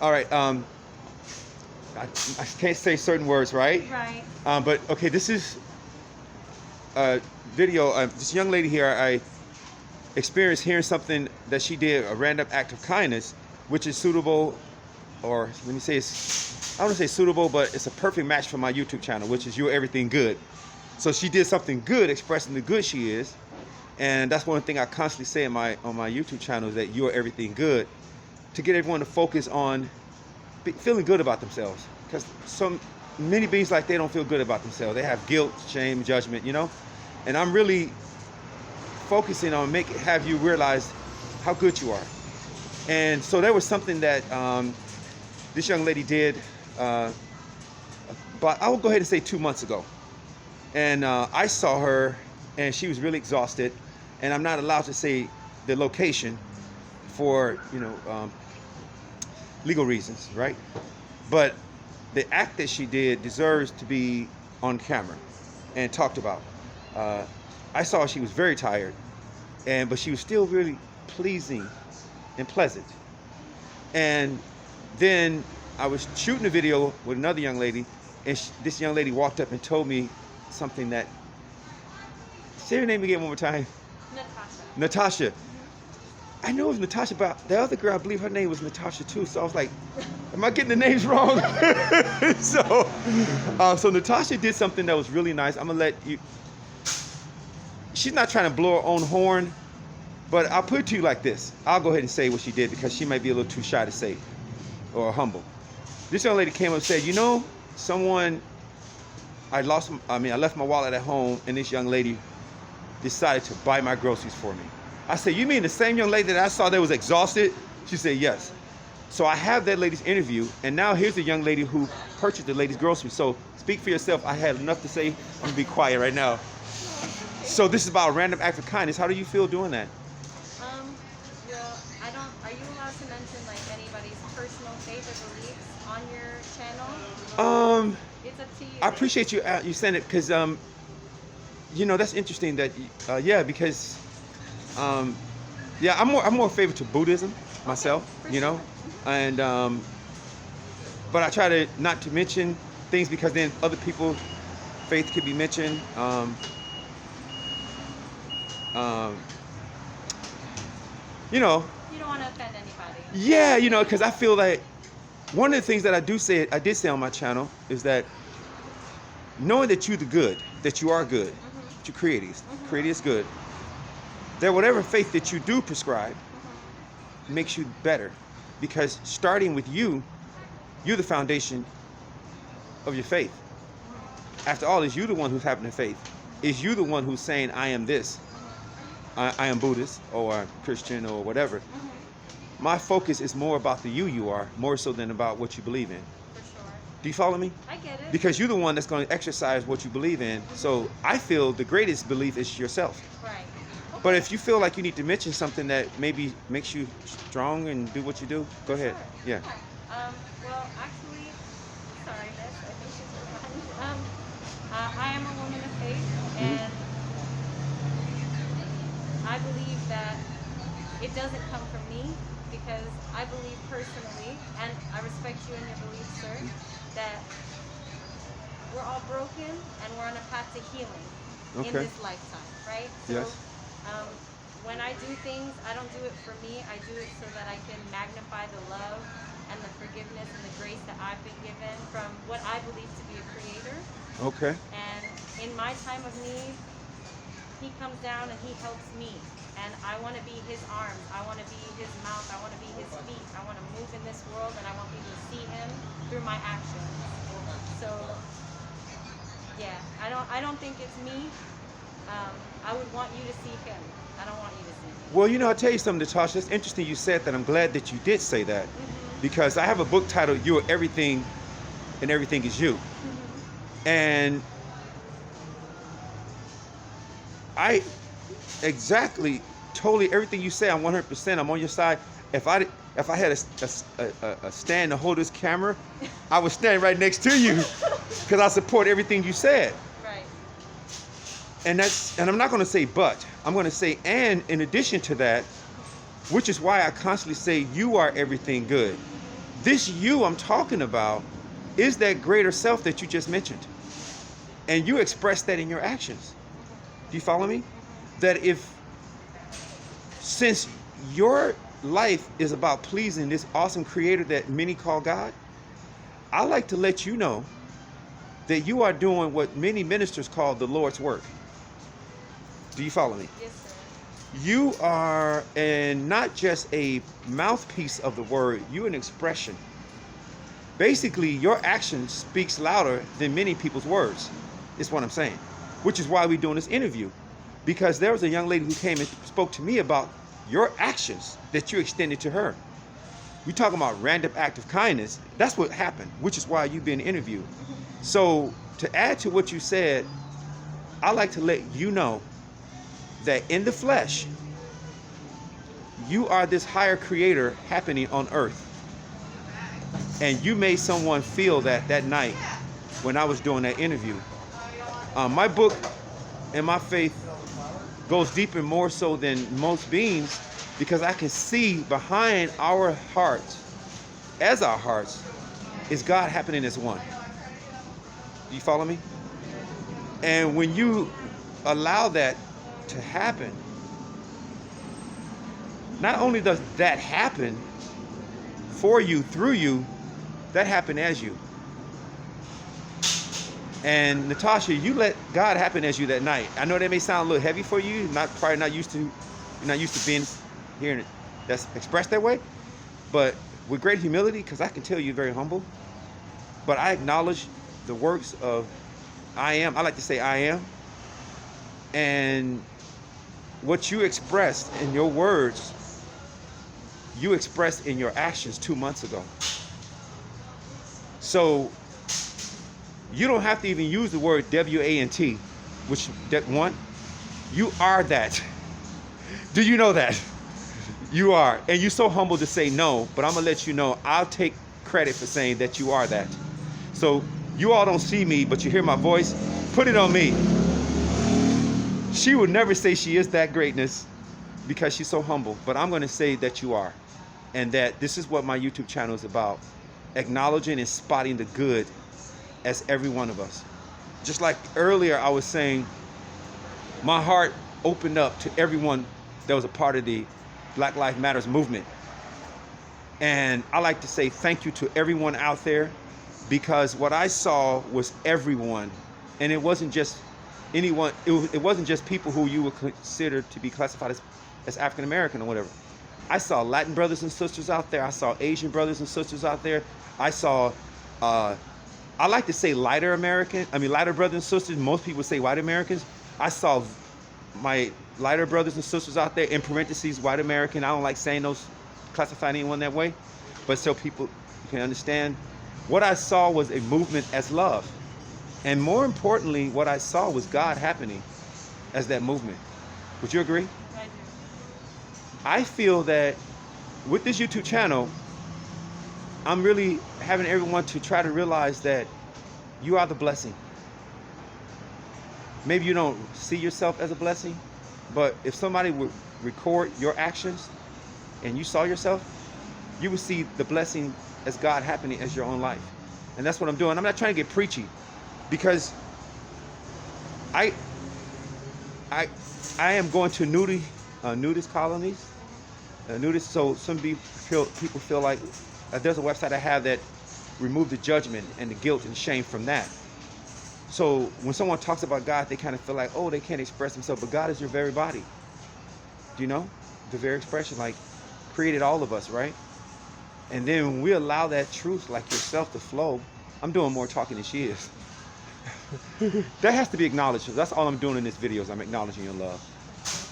All right. I can't say certain words, right? Right. But okay, this is a video. This young lady here, I experienced hearing something that she did, a random act of kindness, which is suitable, or when you say it's, I don't want to say suitable, but it's a perfect match for my YouTube channel, which is You're Everything Good. So she did something good, expressing the good she is, and that's one thing I constantly say on my YouTube channel is that you're everything good, to get everyone to focus on feeling good about themselves, because so many beings like they don't feel good about themselves. They have guilt, shame, judgment, you know, and I'm really focusing on have you realize how good you are. And so there was something that this young lady did, but I will go ahead and say 2 months ago. And I saw her, and she was really exhausted. And I'm not allowed to say the location for, legal reasons, right? But the act that she did deserves to be on camera and talked about. I saw she was very tired, but she was still really pleasing and pleasant. And then I was shooting a video with another young lady, and this young lady walked up and told me something that, say her name again one more time. Natasha. Natasha. I know it was Natasha, but the other girl, I believe her name was Natasha too. So I was like, am I getting the names wrong? So Natasha did something that was really nice. I'm gonna let you, she's not trying to blow her own horn, but I'll put it to you like this. I'll go ahead and say what she did because she might be a little too shy to say or humble. This young lady came up and said, I left my wallet at home, and this young lady decided to buy my groceries for me. I said, you mean the same young lady that I saw that was exhausted? She said, yes. So I have that lady's interview, and now here's the young lady who purchased the lady's groceries. So speak for yourself. I had enough to say. I'm gonna be quiet right now. So this is about a random act of kindness. How do you feel doing that? Well, are you allowed to mention like anybody's personal faith or beliefs on your channel? It's up to you. I appreciate you saying it, because that's interesting that because I'm more favored to Buddhism myself, Sure. and but I try to not to mention things because then other people's faith could be mentioned. You don't want to offend anybody. Yeah, because I feel like one of the things that I did say on my channel is that knowing that you're the good, that you are good, that you're created is good, that whatever faith that you do prescribe makes you better, because starting with you're the foundation of your faith. After all, is you the one who's having the faith? Is you the one who's saying, I am this? I am Buddhist or Christian or whatever. My focus is more about the you are, more so than about what you believe in. For sure. Do you follow me? I get it. Because you're the one that's going to exercise what you believe in. So I feel the greatest belief is yourself. Right. Okay. But if you feel like you need to mention something that maybe makes you strong and do what you do, go ahead. Sure. Yeah. Well, actually, sorry, miss. I think she's behind. I am a woman of faith, and I believe that it doesn't come from me, because I believe personally, and I respect you and your beliefs, sir, that we're all broken and we're on a path to healing in this lifetime, right? So, Yes. when I do things, I don't do it for me. I do it so that I can magnify the love and the forgiveness and the grace that I've been given from what I believe to be a creator. Okay. And in my time of need, he comes down and he helps me. And I want to be his arms. I want to be his mouth. I want to be his feet. I want to move in this world, and I want people to see him through my actions. So, yeah, I don't think it's me. I would want you to see him. I don't want you to see me. Well, I'll tell you something, Natasha. It's interesting you said that. I'm glad that you did say that, because I have a book titled You're Everything and Everything is You. And I totally everything you say, I'm 100%. I'm on your side. If I had a stand to hold this camera, I would stand right next to you, because I support everything you said. Right. And I'm not going to say but. I'm going to say and in addition to that, which is why I constantly say you are everything good. This you I'm talking about is that greater self that you just mentioned. And you express that in your actions. Do you follow me? That since your life is about pleasing this awesome creator that many call God, I like to let you know that you are doing what many ministers call the Lord's work. Do you follow me? Yes, sir. You are not just a mouthpiece of the word, you're an expression. Basically, your action speaks louder than many people's words, is what I'm saying. Which is why we're doing this interview. Because there was a young lady who came and spoke to me about your actions that you extended to her. We're talking about random act of kindness. That's what happened, which is why you've been interviewed. So to add to what you said, I like to let you know that in the flesh, you are this higher creator happening on earth. And you made someone feel that night when I was doing that interview. My book and my faith goes deeper more so than most beings, because I can see behind our hearts, as our hearts, is God happening as one. Do you follow me? And when you allow that to happen, not only does that happen for you, through you, that happened as you. And Natasha, you let God happen as you that night. I know that may sound a little heavy for you, you're not used to being hearing it that's expressed that way. But with great humility, because I can tell you're very humble, but I acknowledge the works of I am. I like to say I am. And what you expressed in your words, you expressed in your actions 2 months ago. So you don't have to even use the word WANT, which that one, you are that. Do you know that? You are. And you're so humble to say no, but I'm going to let you know, I'll take credit for saying that you are that. So you all don't see me, but you hear my voice. Put it on me. She would never say she is that greatness because she's so humble, but I'm going to say that you are. And that this is what my YouTube channel is about. Acknowledging and spotting the good as every one of us. Just like earlier I was saying, my heart opened up to everyone that was a part of the Black Lives Matters movement. And I like to say thank you to everyone out there, because what I saw was everyone. And it wasn't just anyone, it wasn't just people who you would consider to be classified as African American or whatever. I saw Latin brothers and sisters out there. I saw Asian brothers and sisters out there. I saw, I like to say lighter brothers and sisters. Most people say white Americans. I saw my lighter brothers and sisters out there, in parentheses, white American. I don't like saying those, classifying anyone that way, but so people can understand. What I saw was a movement as love. And more importantly, what I saw was God happening as that movement. Would you agree? I do. I feel that with this YouTube channel, I'm really having everyone to try to realize that you are the blessing. Maybe you don't see yourself as a blessing, but if somebody would record your actions and you saw yourself, you would see the blessing as God happening as your own life. And that's what I'm doing. I'm not trying to get preachy, because I am going to nudist colonies. So some people feel like there's a website I have that remove the judgment and the guilt and shame from that. So when someone talks about God, they kind of feel like, oh, they can't express themselves, but God is your very body. Do you know? The very expression, like, created all of us, right? And then when we allow that truth, like yourself, to flow, I'm doing more talking than she is. That has to be acknowledged. That's all I'm doing in this video, is I'm acknowledging your love.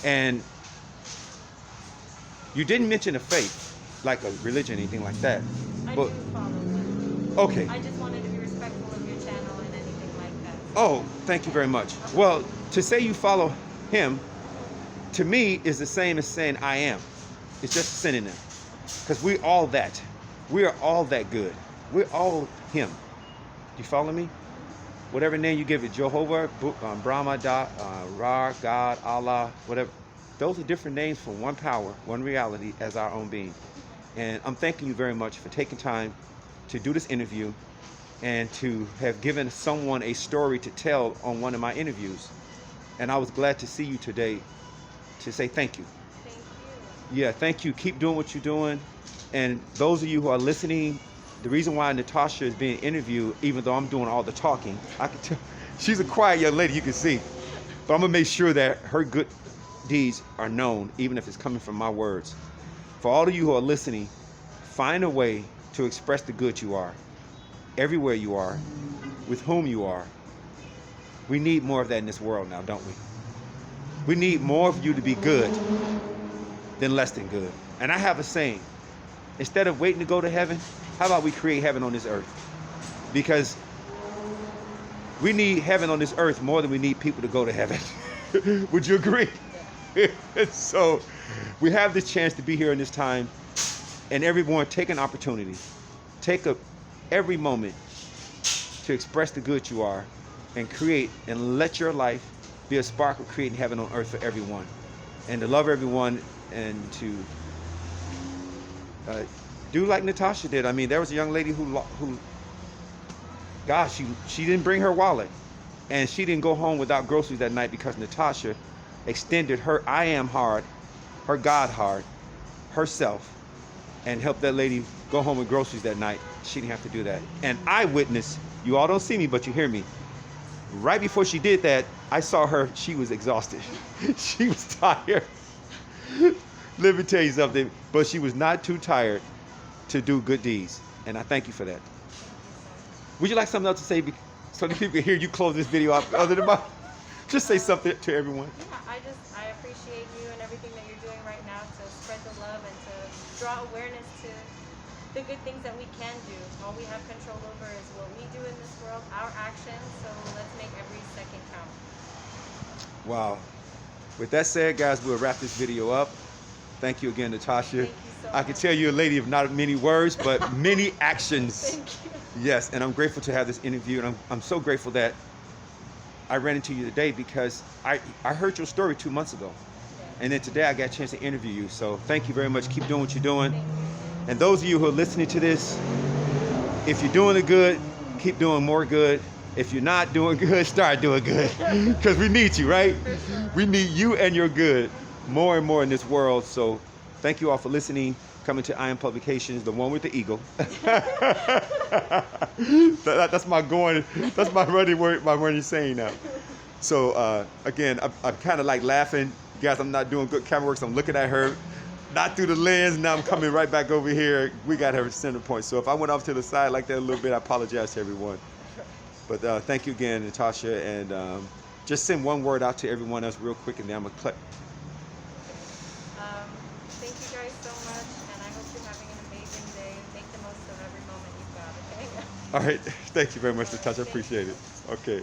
And you didn't mention a faith, like a religion, anything like that. I But do follow them. okay. I just wanted to be respectful of your channel and anything like that. Oh, thank you very much. Well, to say you follow him, to me, is the same as saying I am. It's just a synonym. Because we're all that. We are all that good. We're all him. Do you follow me? Whatever name you give it, Jehovah, Brahma, Ra, God, Allah, whatever. Those are different names for one power, one reality as our own being. And I'm thanking you very much for taking time to do this interview and to have given someone a story to tell on one of my interviews. And I was glad to see you today to say thank you. Thank you. Yeah, thank you. Keep doing what you're doing. And those of you who are listening, the reason why Natasha is being interviewed, even though I'm doing all the talking, I can tell she's a quiet young lady, you can see. But I'm gonna make sure that her good deeds are known, even if it's coming from my words. For all of you who are listening, find a way to express the good you are, everywhere you are, with whom you are. We need more of that in this world now, don't we? We need more of you to be good than less than good. And I have a saying, instead of waiting to go to heaven, how about we create heaven on this earth? Because we need heaven on this earth more than we need people to go to heaven. Would you agree? So we have this chance to be here in this time, and everyone take an opportunity. Take every moment to express the good you are and create and let your life be a spark of creating heaven on earth for everyone. And to love everyone and to do like Natasha did. I mean, there was a young lady who gosh, she didn't bring her wallet, and she didn't go home without groceries that night because Natasha extended her I am heart, her God heart, herself, and helped that lady go home with groceries that night. She didn't have to do that. And I witnessed, you all don't see me, but you hear me. Right before she did that, I saw her, she was exhausted. She was tired. Let me tell you something, but she was not too tired to do good deeds. And I thank you for that. Would you like something else to say so that people can hear you close this video up other than my, just say something to everyone. Yeah, I appreciate you and everything that you're doing right now to spread the love and to draw awareness to the good things that we can do. All we have control over is what we do in this world, our actions, so let's make every second count. Wow. With that said, guys, we'll wrap this video up. Thank you again, Natasha. Thank you so I can much. tell you're a lady of not many words, but many actions. Thank you. Yes, and I'm grateful to have this interview, and I'm so grateful that I ran into you today because I heard your story 2 months ago. And then today I got a chance to interview you. So thank you very much. Keep doing what you're doing. Thank you. And those of you who are listening to this, if you're doing the good, keep doing more good. If you're not doing good, start doing good. Because we need you, right? We need you and your good more and more in this world. So thank you all for listening. Coming to I Am Publications, the one with the eagle. That's my running saying now. So again, I'm kind of like laughing. Guys, I'm not doing good camera work, so I'm looking at her, not through the lens. Now I'm coming right back over here. We got her center point. So if I went off to the side like that a little bit, I apologize to everyone. But thank you again, Natasha, and just send one word out to everyone else real quick, and then I'm gonna click. Thank you guys so much, and I hope you're having an amazing day. Make the most of every moment you've got, okay? All right, thank you very much, Natasha. I Thank appreciate you. it. Okay.